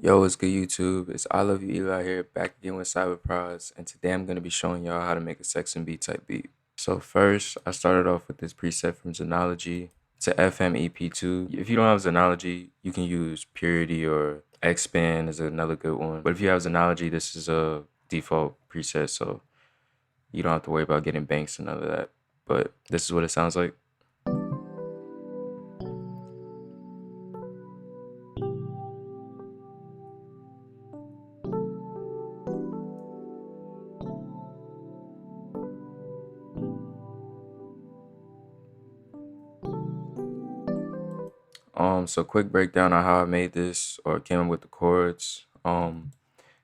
Yo, what's good YouTube? It's I Love You Eli here, back again with Cyberprise, and today I'm going to be showing y'all how to make a SEXNB type beat. So first, I started off with this preset from Xangang. It's a FMEP2. If you don't have Xangang, you can use Purity or Xband is another good one. But if you have Xangang, this is a default preset, so you don't have to worry about getting banks and none of that. But this is what it sounds like. So quick breakdown on how I made this or came up with the chords.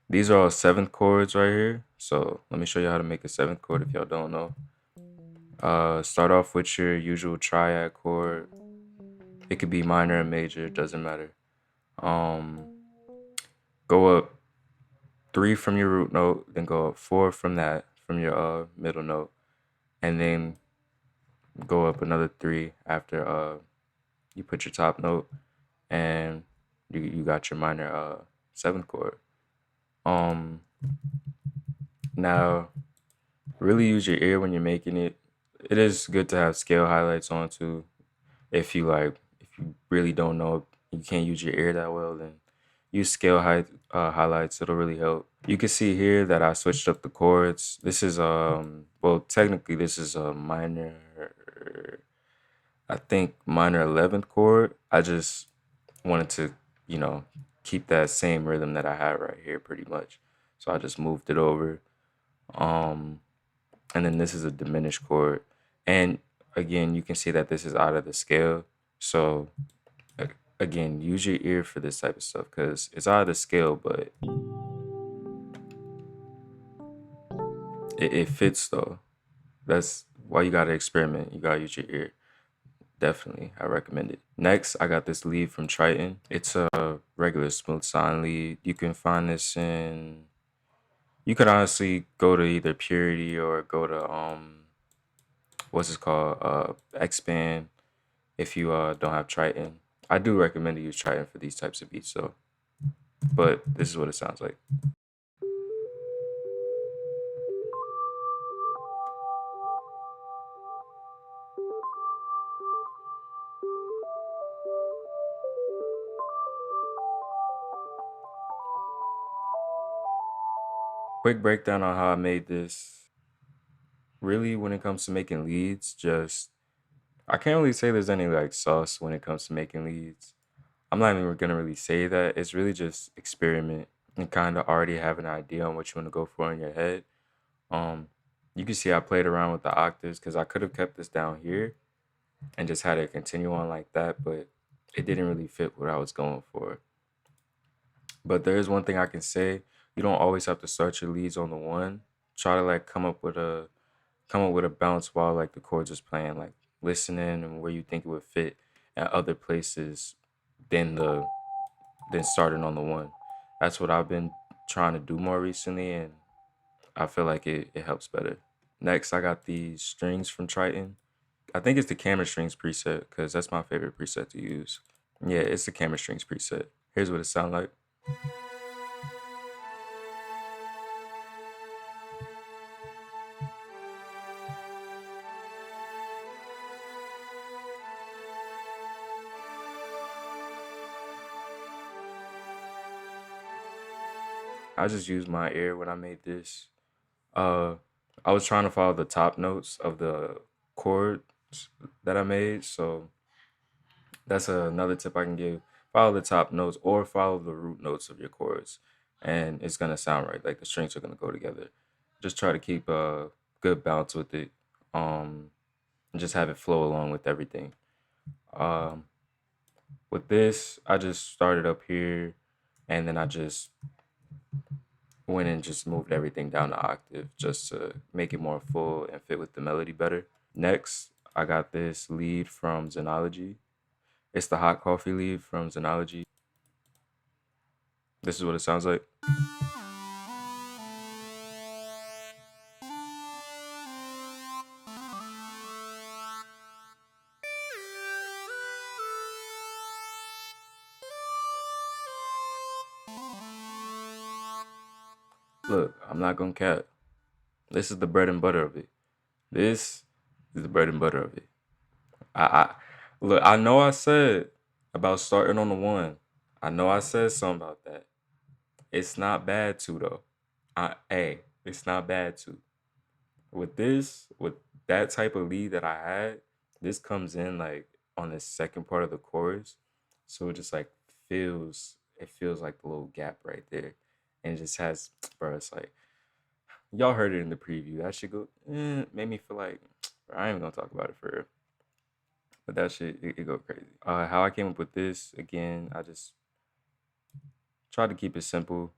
These are all 7th chords right here. So let me show you how to make a 7th chord if y'all don't know. Start off with your usual triad chord. It could be minor or major, doesn't matter. Go up 3 from your root note, then go up 4 from that, from your middle note, and then go up another 3 after you put your top note, and you got your minor 7th chord. Now really use your ear when you're making it. It is good to have scale highlights on too. If you really don't know, you can't use your ear that well, then use scale highlights. It'll really help. You can see here that I switched up the chords. This is well, technically this is a minor, I think minor 11th chord. I just wanted to, keep that same rhythm that I had right here pretty much. So I just moved it over. And then this is a diminished chord. And again, you can see that this is out of the scale. So again, use your ear for this type of stuff because it's out of the scale, but it fits though. That's why you gotta experiment. You gotta use your ear. Definitely, I recommend it. Next, I got this lead from Triton. It's a regular smooth sound lead. You can find this in, you could honestly go to either Purity or go to what's it called, Xband if you don't have Triton. I do recommend to use Triton for these types of beats though. But this is what it sounds like. Quick breakdown on how I made this. Really, when it comes to making leads, just I can't really say there's any like sauce when it comes to making leads. I'm not even gonna really say that. It's really just experiment and kind of already have an idea on what you want to go for in your head. Um, you can see I played around with the octaves because I could have kept this down here and just had it continue on like that, but it didn't really fit what I was going for. But there is one thing I can say: you don't always have to start your leads on the one. Try to like come up with a bounce while like the chords is playing, like listening and where you think it would fit at other places than starting on the one. That's what I've been trying to do more recently, and I feel like it helps better. Next, I got these strings from Triton. I think it's the camera strings preset because that's my favorite preset to use. Yeah, it's the camera strings preset. Here's what it sounds like. I just used my ear when I made this. Uh, I was trying to follow the top notes of the chords that I made, so that's another tip I can give. Follow the top notes or follow the root notes of your chords, and it's gonna sound right. Like the strings are gonna go together. Just try to keep a good bounce with it, and just have it flow along with everything. Um, with this, I just started up here, and then I just went and just moved everything down the octave just to make it more full and fit with the melody better. Next, I got this lead from Xangang. It's the hot coffee lead from Xangang. This is what it sounds like. Look, I'm not gonna cap. This is the bread and butter of it. This is the bread and butter of it. I look. I know I said about starting on the one. I know I said something about that. It's not bad to though. It's not bad to. With this, with that type of lead that I had, this comes in like on the second part of the chorus, so it just like feels like the little gap right there, and it just has, bro. It's like y'all heard it in the preview. That shit made me feel like bro, I ain't even gonna talk about it for real, but that shit it go crazy. How I came up with this again, I just tried to keep it simple.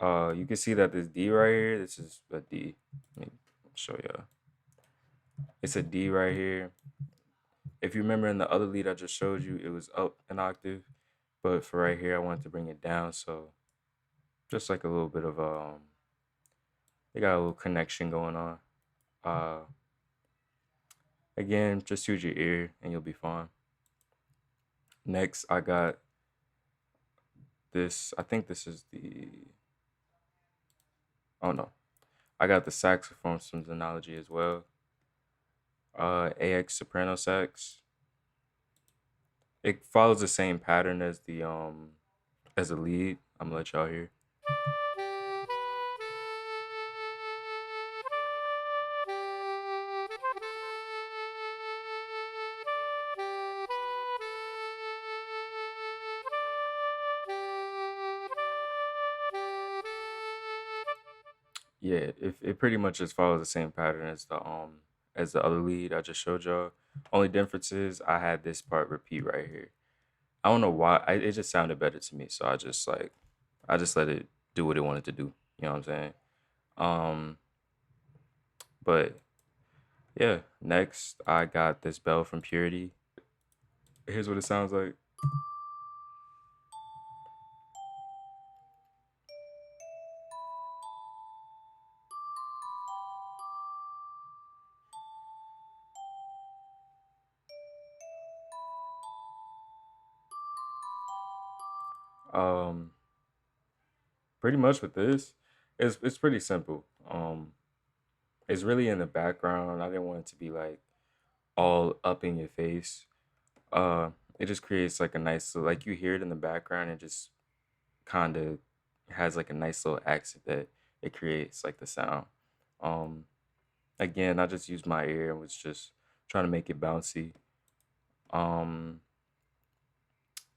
You can see that this D right here, this is a D. Let me show y'all. It's a D right here. If you remember in the other lead I just showed you, it was up an octave. But for right here, I wanted to bring it down. So just like a little bit of they got a little connection going on. Uh Again, just use your ear and you'll be fine. Next, I got this. I think this is the oh no. I got the saxophone from 𝕊𝕌𝔹𝕊 as well. AX soprano sax. It follows the same pattern as the lead. I'm gonna let y'all hear. Yeah, it pretty much just follows the same pattern as the other lead I just showed y'all. Only difference is I had this part repeat right here. I don't know why. It just sounded better to me, so I just let it do what it wanted to do. You know what I'm saying? Um, but yeah. Next, I got this bell from Purity. Here's what it sounds like. Um, Pretty much with this, it's pretty simple. It's really in the background. I didn't want it to be like all up in your face. Uh, it just creates like a nice, like you hear it in the background. It just kind of has like a nice little accent that it creates like the sound. Um, Again, I just used my ear and was just trying to make it bouncy. Um,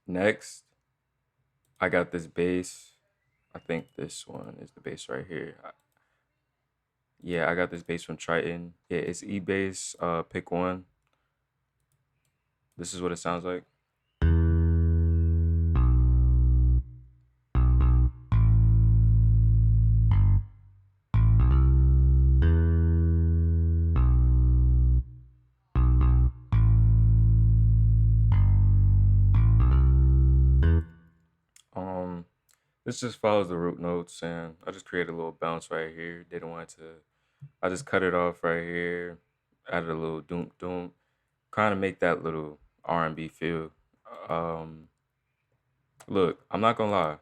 Next, I got this bass. I think this one is the bass right here. Yeah, I got this bass from Triton. Yeah, it's E bass. Pick one. This is what it sounds like. Um, this just follows the root notes, and I just created a little bounce right here. Didn't want to. I just cut it off right here. Added a little doom doom, kind of make that little R&B feel. Um, Look, I'm not gonna lie.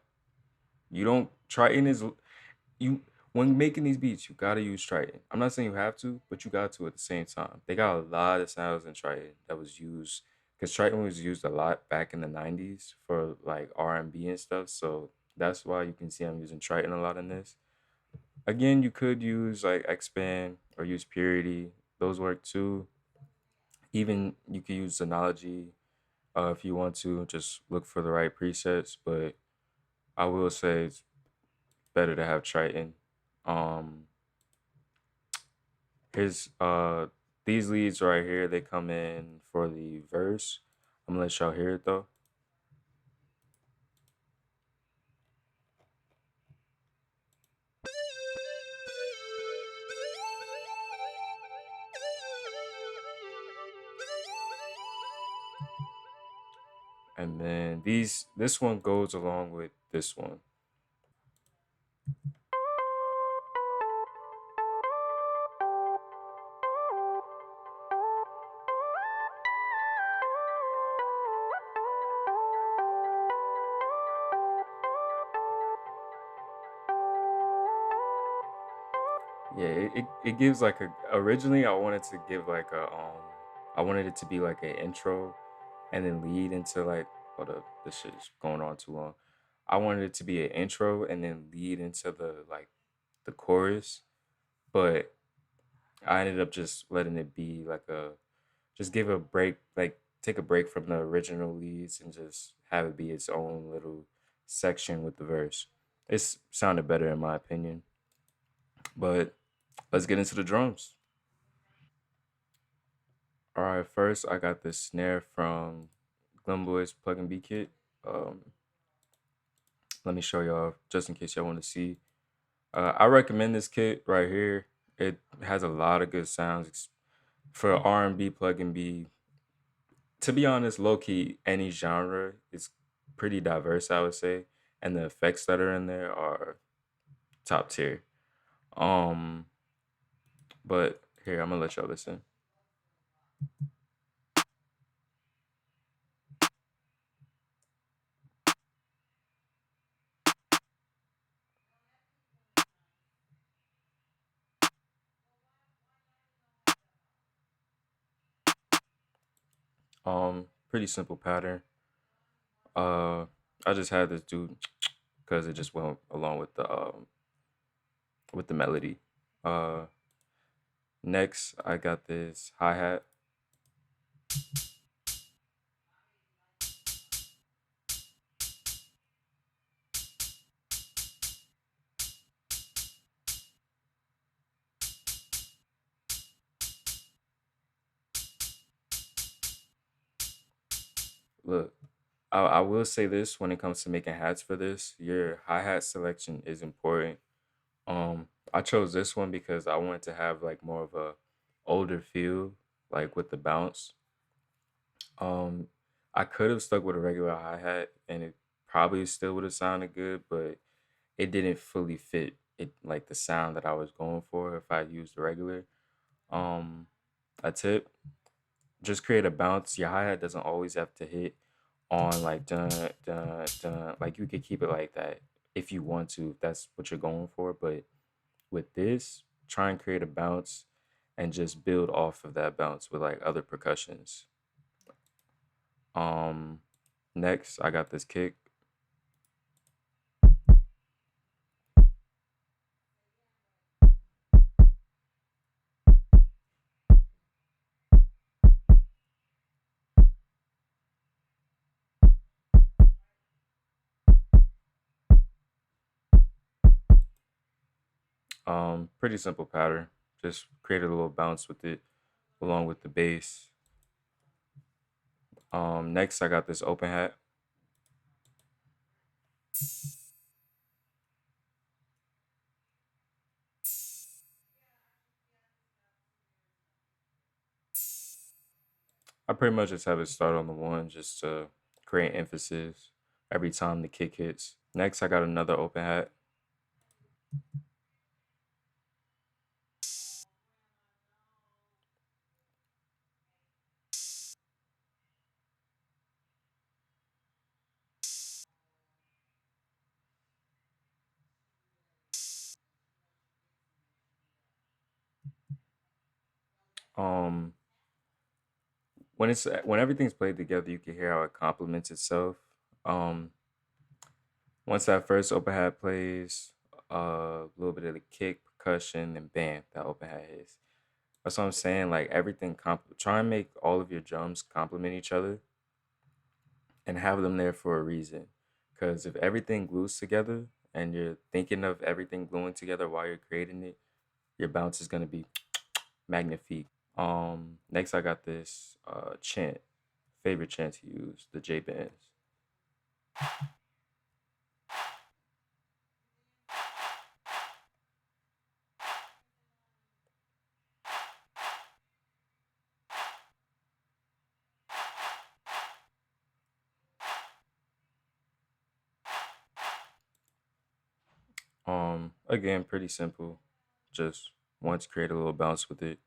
You don't Triton is you when making these beats, you gotta use Triton. I'm not saying you have to, but you got to at the same time. They got a lot of sounds in Triton that was used because Triton was used a lot back in the '90s for like R&B and stuff. So that's why you can see I'm using Triton a lot in this. Again, you could use like Expand or use Purity. Those work too. Even you could use Synology if you want to. Just look for the right presets. But I will say it's better to have Triton. Um, Here's these leads right here, they come in for the verse. I'm gonna let y'all hear it though. And then this one goes along with this one. Yeah, it gives like a originally I wanted to give like a I wanted it to be like an intro and then lead into like hold up, this shit is going on too long. I wanted it to be an intro and then lead into the like the chorus, but I ended up just letting it be like a just give a break, like take a break from the original leads and just have it be its own little section with the verse. It's sounded better in my opinion. But let's get into the drums. All right, first I got this snare from Glenboy's Plug and B kit. Um, Let me show y'all just in case y'all want to see. I recommend this kit right here. It has a lot of good sounds for R&B plug and B. To be honest, low key, any genre is pretty diverse, I would say, and the effects that are in there are top tier. Um, but here I'm gonna let y'all listen. Pretty simple pattern. Uh, I just had this dude because it just went along with the melody. Uh, Next I got this hi hat. Look, I will say this when it comes to making hats for this, your hi hat selection is important. I chose this one because I wanted to have like more of a older feel, like with the bounce. Um, I could have stuck with a regular hi hat and it probably still would have sounded good, but it didn't fully fit it like the sound that I was going for if I used the regular. Um, a tip, just create a bounce. Your hi hat doesn't always have to hit on like dun dun dun. Like you could keep it like that if you want to, if that's what you're going for. But with this, try and create a bounce and just build off of that bounce with like other percussions. Um, Next I got this kick. Pretty simple pattern. Just create a little bounce with it along with the bass. Next I got this open hat. I pretty much just have it start on the one just to create emphasis every time the kick hits. Next, I got another open hat. Um, when everything's played together, you can hear how it complements itself. Um, Once that first open hat plays, a little bit of the kick, percussion, and bam, that open hat hits. That's what I'm saying. Like everything, try and make all of your drums complement each other and have them there for a reason. Because if everything glues together and you're thinking of everything gluing together while you're creating it, your bounce is gonna be magnifique. Next I got this chant, favorite chant to use, the J bands. Again, pretty simple. Just want to create a little bounce with it.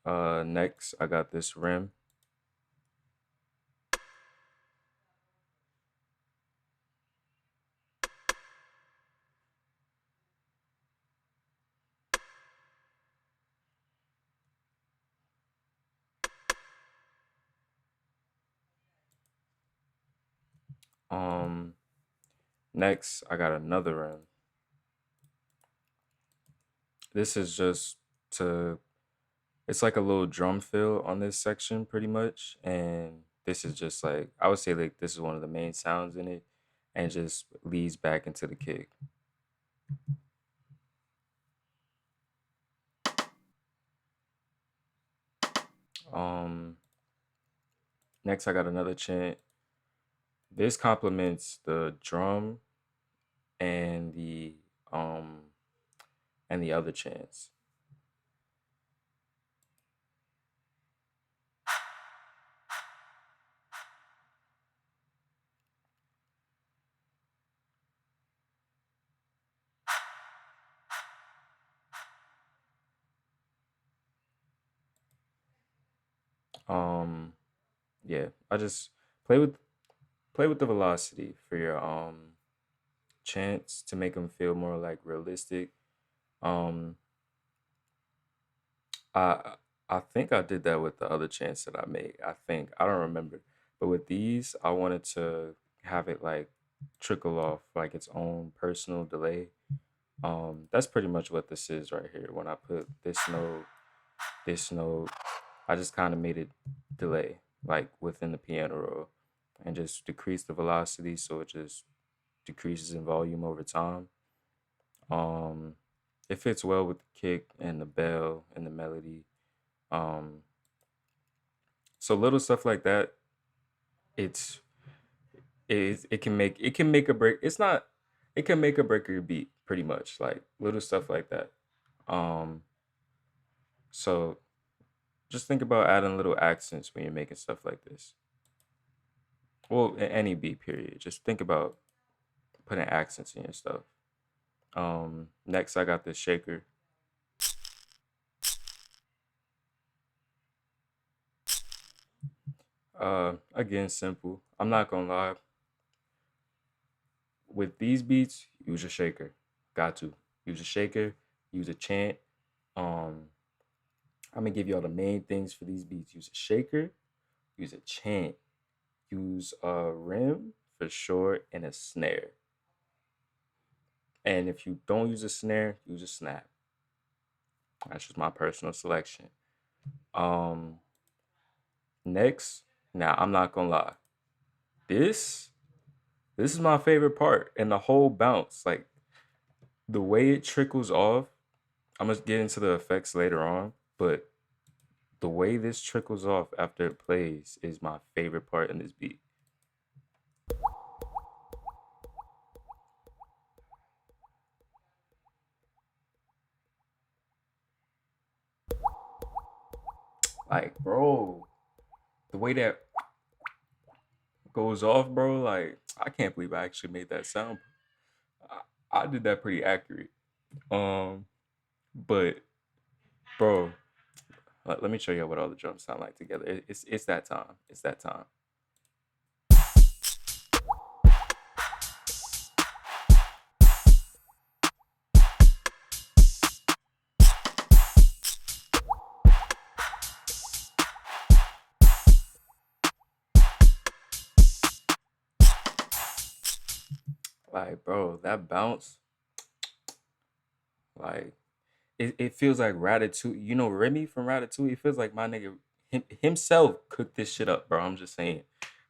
Next I got this rim. Next, I got another rim. This is just to, it's like a little drum fill on this section pretty much. And this is just like, I would say like this is one of the main sounds in it and just leads back into the kick. Next I got another chant. This complements the drum and the other chants. Yeah, I just play with the velocity for your chants to make them feel more like realistic. Um, I I think I did that with the other chants that I made. I don't remember, but with these, I wanted to have it like trickle off like its own personal delay. That's pretty much what this is right here. When I put this note, I just kind of made it delay like within the piano roll and just decrease the velocity so it just decreases in volume over time. Um, it fits well with the kick and the bell and the melody. Um, so little stuff like that, it's it can make a break. It's not it can make a break your beat pretty much like little stuff like that. Um, so just think about adding little accents when you're making stuff like this. Well, in any beat period, just think about putting accents in your stuff. Next I got this shaker. Again, simple. I'm not gonna lie. With these beats, use a shaker. Got to use a shaker. Use a chant. Um, I'm gonna give you all the main things for these beats. Use a shaker. Use a chant. Use a rim for sure and a snare. And if you don't use a snare, use a snap. That's just my personal selection. Um, Next, now I'm not gonna lie. This this is my favorite part and the whole bounce. Like the way it trickles off. I'm gonna get into the effects later on, but the way this trickles off after it plays is my favorite part in this beat. Like, bro, the way that goes off, bro, like I can't believe I actually made that sound. I did that pretty accurate. Um, but bro, let me show you what all the drums sound like together. It's that time. It's that time. Like, bro, that bounce, like it feels like Ratatouille. You know Remy from Ratatouille? It feels like my nigga himself cooked this shit up, bro. I'm just saying.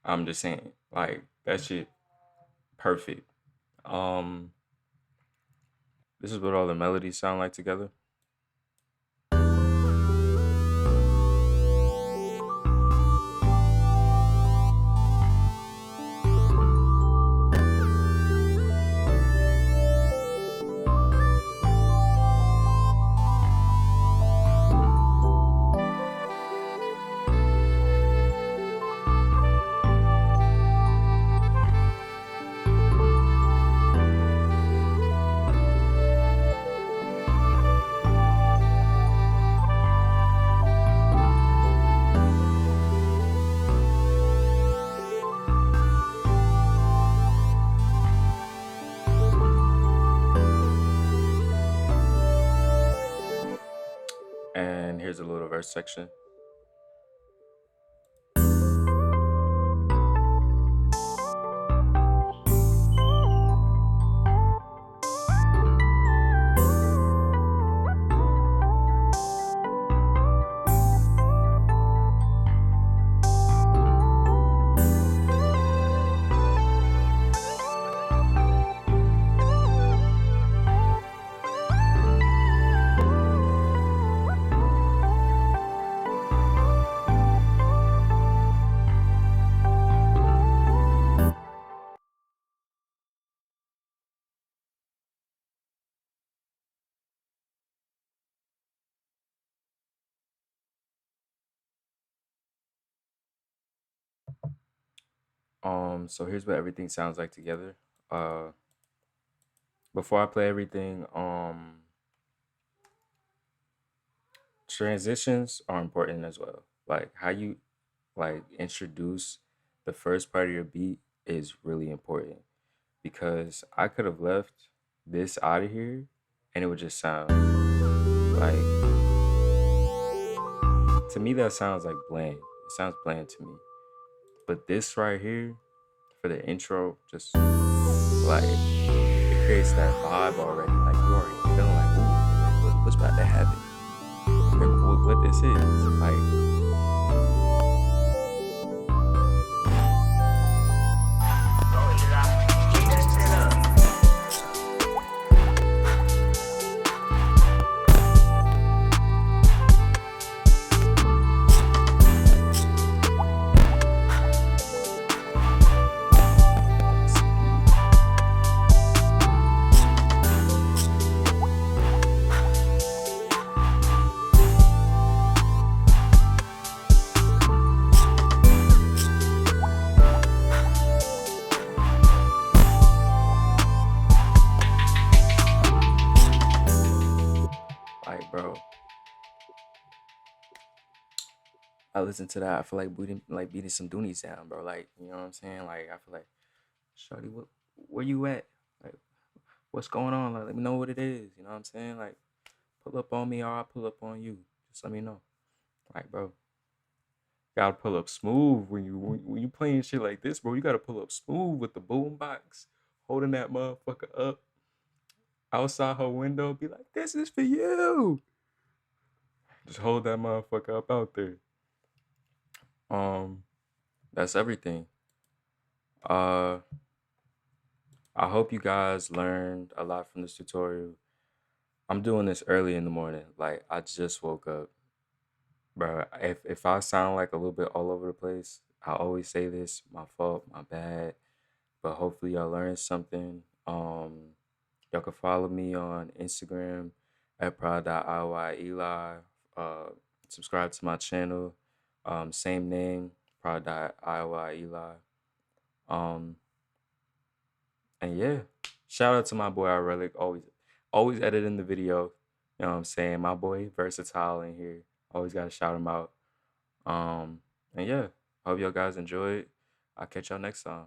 I'm just saying. Like that shit perfect. Um, this is what all the melodies sound like together. And here's a little verse section. So here's what everything sounds like together. Uh, before I play everything, transitions are important as well. Like how you like introduce the first part of your beat is really important because I could have left this out of here and it would just sound like, to me that sounds like bland. It sounds bland to me. But this right here for the intro, just like it creates that vibe already. Like you already feeling like, ooh, like what's about to happen? Remember what this is. Like, bro, I listen to that. I feel like beating some Doonies down, bro. Like, you know what I'm saying? Like, I feel like, Shorty, where you at? Like, what's going on? Like, let me know what it is. You know what I'm saying? Like, pull up on me or I'll pull up on you. Just let me know. Like, bro, gotta pull up smooth when you playing shit like this, bro. You gotta pull up smooth with the boom box, holding that motherfucker up outside her window. Be like, this is for you. Just hold that motherfucker up out there. That's everything. Uh, I hope you guys learned a lot from this tutorial. I'm doing this early in the morning. Like I just woke up. Bro, if I sound like a little bit all over the place, I always say this, my fault, my bad. But hopefully y'all learned something. Y'all can follow me on Instagram at prod.iy.eli. Subscribe to my channel. Same name, prod.iy.eli. And yeah, shout out to my boy Relic, always editing the video. You know what I'm saying? My boy Versatile in here. Always gotta shout him out. And yeah, hope y'all guys enjoyed. I'll catch y'all next time.